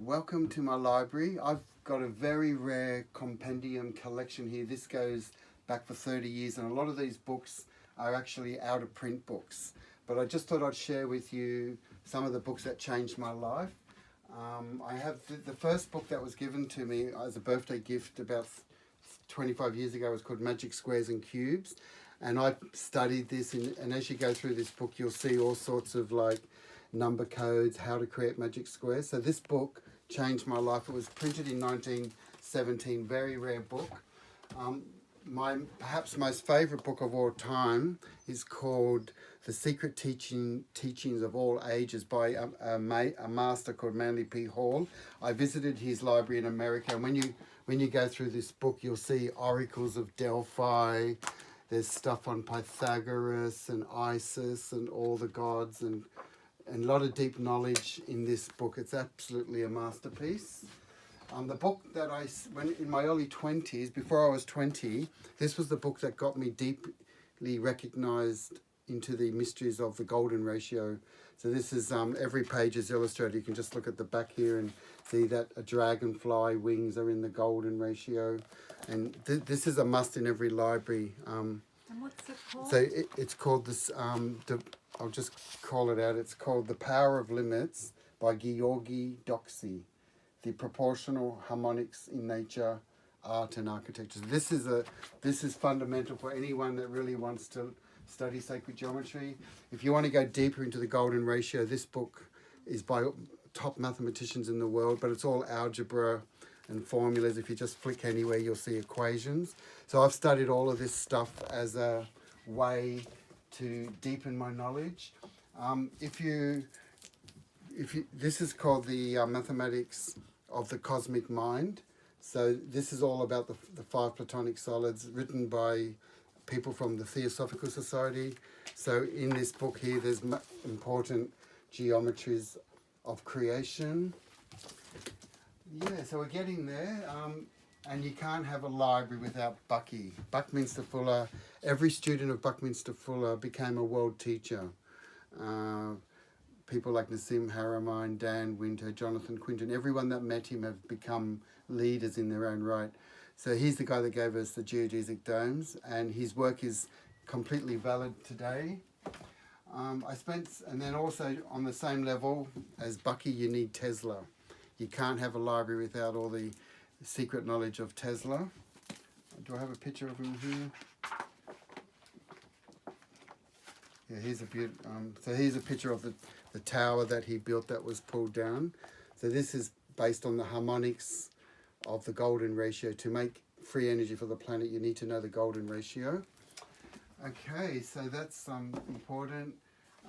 Welcome to my library. I've got a very rare compendium collection here. This goes back for 30 years, and a lot of these books are actually out of print books. But I just thought I'd share with you some of the books that changed my life. I have the first book that was given to me as a birthday gift about 25 years ago was called Magic Squares and Cubes. And I studied this, and as you go through this book, you'll see all sorts of like number codes, how to create magic squares. So this book changed my life. It was printed in 1917, very rare book. My perhaps most favourite book of all time is called The Secret Teachings of All Ages by a master called Manly P. Hall. I visited his library in America, and when you go through this book, you'll see oracles of Delphi. There's stuff on Pythagoras and Isis and all the gods, and a lot of deep knowledge in this book. It's absolutely a masterpiece. The book that when in my early 20s, before I was 20, this was the book that got me deeply recognized into the mysteries of the golden ratio. So this is, every page is illustrated. You can just look at the back here and see that a dragonfly wings are in the golden ratio. And this is a must in every library. And what's it called? So it's called this, I'll just call it out. It's called The Power of Limits by Georgi Doxy. The Proportional Harmonics in Nature, Art and Architecture. This is fundamental for anyone that really wants to study sacred geometry. If you want to go deeper into the golden ratio, this book is by top mathematicians in the world, but it's all algebra and formulas. If you just flick anywhere, you'll see equations. So I've studied all of this stuff as a way to deepen my knowledge. This is called the Mathematics of the Cosmic Mind. So this is all about the five Platonic solids, written by people from the Theosophical Society. So in this book here, there's important geometries of creation. Yeah, so we're getting there. And you can't have a library without Bucky. Buckminster Fuller, every student of Buckminster Fuller became a world teacher. People like Nassim Haramein, Dan Winter, Jonathan Quinton, everyone that met him have become leaders in their own right. So he's the guy that gave us the geodesic domes, and his work is completely valid today. And then also on the same level as Bucky, you need Tesla. You can't have a library without all the secret knowledge of Tesla. Do I have a picture of him here? Yeah, here's here's a picture of the tower that he built that was pulled down. So this is based on the harmonics of the golden ratio. To make free energy for the planet, you need to know the golden ratio. Okay, so that's important.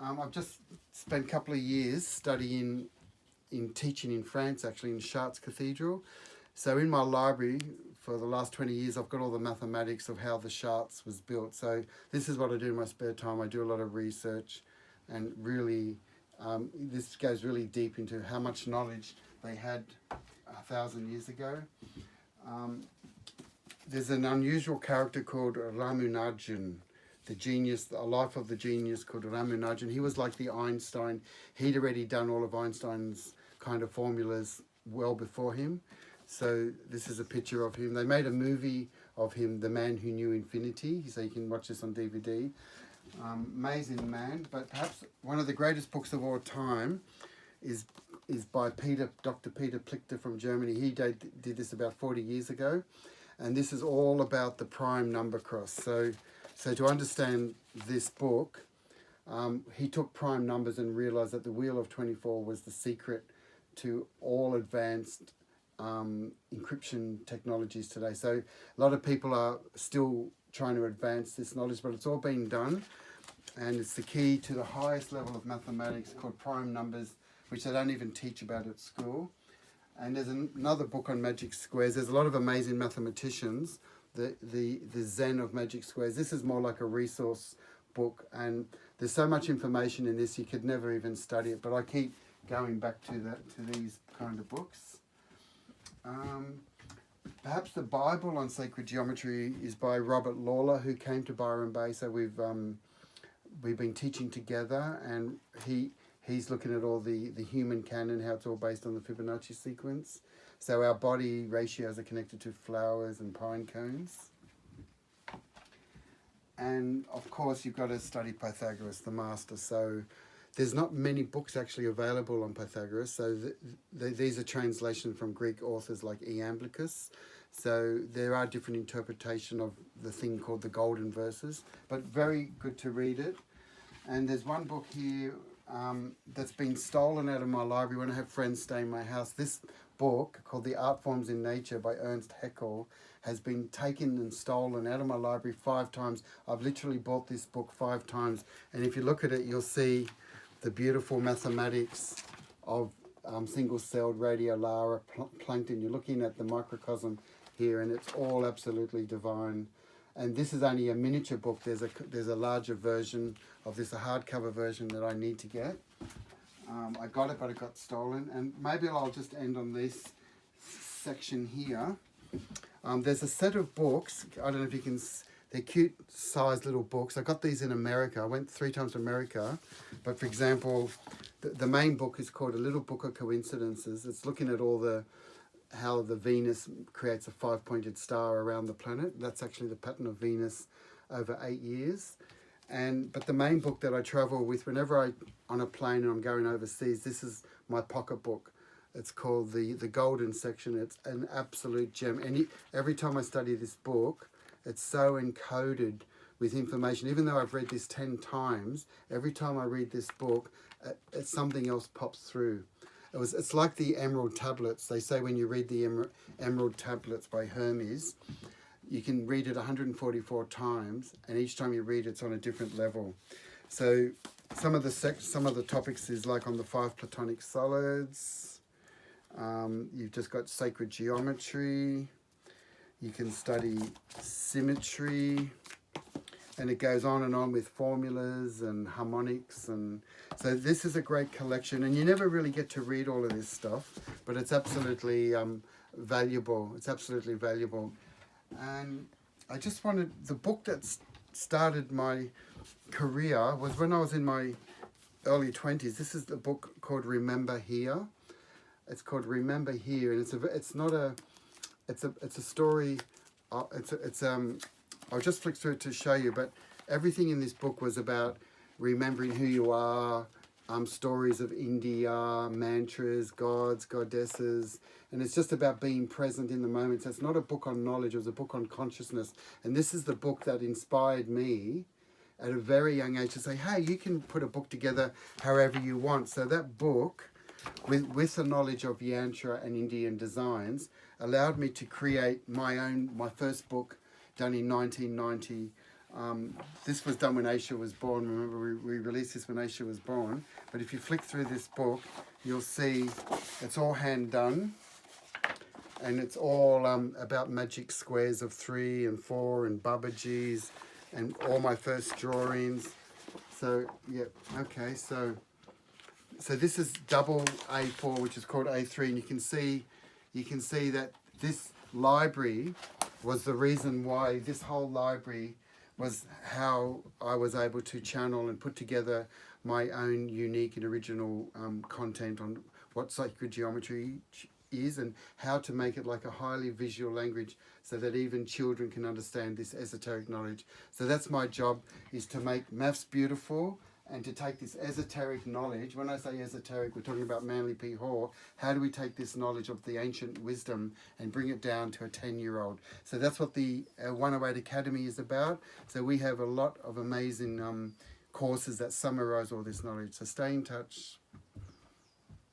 I've just spent a couple of years studying in teaching in France, actually in Chartres Cathedral. So in my library for the last 20 years, I've got all the mathematics of how the Chartres was built. So this is what I do in my spare time. I do a lot of research, and really, this goes really deep into how much knowledge they had 1,000 years ago. There's an unusual character called Ramanujan, the genius, a life of the genius called Ramanujan. He was like the Einstein. He'd already done all of Einstein's kind of formulas well before him. So this is a picture of him. They made a movie of him, The Man Who Knew Infinity. So you can watch this on DVD. Amazing man. But perhaps one of the greatest books of all time is by Dr. Peter Plichter from Germany. He did this about 40 years ago. And this is all about the prime number cross. So to understand this book, he took prime numbers and realized that the Wheel of 24 was the secret to all advanced encryption technologies today. So a lot of people are still trying to advance this knowledge, but it's all been done, and it's the key to the highest level of mathematics called prime numbers, which they don't even teach about at school. And there's another book on magic squares. There's a lot of amazing mathematicians, the Zen of magic squares. This is more like a resource book, and there's so much information in this you could never even study it, but I keep going back to these kind of books. Perhaps the Bible on sacred geometry is by Robert Lawler, who came to Byron Bay. So we've been teaching together, and he He's looking at all the human canon, how it's all based on the Fibonacci sequence. So our body ratios are connected to flowers and pine cones. And of course, you've got to study Pythagoras, the master. So there's not many books actually available on Pythagoras. So these are translations from Greek authors like Iamblichus. So there are different interpretations of the thing called the Golden Verses, but very good to read it. And there's one book here that's been stolen out of my library when I have friends stay in my house. This book, called The Art Forms in Nature by Ernst Haeckel, has been taken and stolen out of my library 5 times. I've literally bought this book 5 times. And if you look at it, you'll see the beautiful mathematics of single-celled radiolara plankton. You're looking at the microcosm here, and it's all absolutely divine. And this is only a miniature book. There's a larger version of this, a hardcover version that I need to get. I got it, but it got stolen. And maybe I'll just end on this section here. There's a set of books. I don't know if you can. They're cute sized little books. I got these in America. I went 3 times to America. But for example, the main book is called A Little Book of Coincidences. It's looking at how the Venus creates a 5-pointed star around the planet. That's actually the pattern of Venus over 8 years. But the main book that I travel with whenever I'm on a plane and I'm going overseas, this is my pocket book. It's called the Golden Section. It's an absolute gem. And every time I study this book, it's so encoded with information. Even though I've read this 10 times, every time I read this book, something else pops through. It's like the Emerald Tablets. They say when you read the Emerald Tablets by Hermes, you can read it 144 times, and each time you read it's on a different level. So some of the topics is like on the 5 Platonic solids. You've just got sacred geometry. You can study symmetry, and it goes on and on with formulas and harmonics. And so this is a great collection, and you never really get to read all of this stuff, but it's absolutely valuable. It's absolutely valuable. And I just wanted, the book that started my career was when I was in my early 20s. This is the book called Remember Here. It's called Remember Here, and it's a story. I'll just flick through it to show you, but everything in this book was about remembering who you are, stories of India, mantras, gods, goddesses, and it's just about being present in the moment. So it's not a book on knowledge, it was a book on consciousness. And this is the book that inspired me at a very young age to say, hey, you can put a book together however you want. So that book, with the knowledge of Yantra and Indian designs, allowed me to create my first book done in 1990. This was done when Aisha was born. Remember, we released this when Aisha was born. But if you flick through this book, you'll see it's all hand done. And it's all about magic squares of 3 and 4 and Babajis and all my first drawings. So, yeah, okay, so this is double A4, which is called A3, and you can see that this library was the reason why this whole library was how I was able to channel and put together my own unique and original content on what sacred geometry is and how to make it like a highly visual language so that even children can understand this esoteric knowledge. So that's my job, is to make maths beautiful and to take this esoteric knowledge. When I say esoteric, we're talking about Manly P. Hall. How do we take this knowledge of the ancient wisdom and bring it down to a 10-year-old? So that's what the 108 Academy is about. So we have a lot of amazing courses that summarize all this knowledge. So stay in touch.